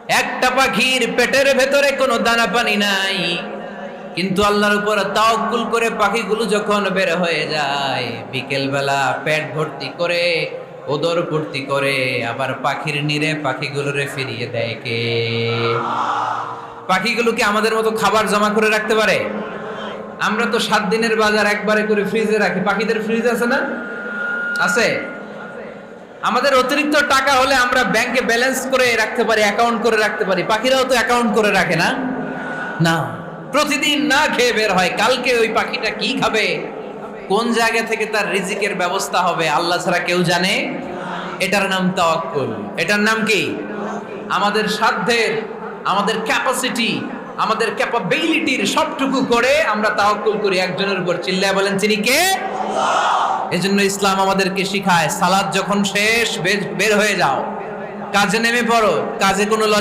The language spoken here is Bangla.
একটা পাখির পেটের ভেতরে কোনো দানা পানি নাই, কিন্তু আল্লাহর উপর তাওয়াক্কুল করে পাখিগুলো যখন বের হয়ে যায়, বিকেল বেলা পেট ভর্তি করে ওদর ভর্তি করে আবার পাখির নিরে পাখিগুলোরে ফিরিয়ে দেয় কে? পাখিগুলো কি আমাদের মতো খাবার জমা করে রাখতে পারে? আমরা তো 7 দিনের বাজার একবারে করে ফ্রিজে রাখি। পাখিদের ফ্রিজ আছে না? আছে। আমাদের অতিরিক্ত টাকা হলে আমরা ব্যাংকে ব্যালেন্স করে রাখতে পারি, অ্যাকাউন্ট করে রাখতে পারি। পাখিরাও তো অ্যাকাউন্ট করে রাখে না? না, প্রতিদিন না খেয়ে বের হয়। কালকে ওই পাখিটা কি খাবে, কোন জায়গা থেকে তার রিজিকের ব্যবস্থা হবে আল্লাহ ছাড়া কেউ জানে। এটার নাম তাওয়াক্কুল। এটার নাম কি? আমাদের সাধ্যের, আমাদের ক্যাপাসিটি, আমাদের ক্যাপাবিলিটির সবটুকু করে আমরা তাওয়াক্কুল করি একজনের উপর। চিল্লায় বলেন তিনি কে? এজন্য ইসলাম আমাদেরকে শিখায়, সালাত যখন শেষ বের হয়ে যাও, কাজে নেমে পড়ো। কাজে কোনো লজ্জা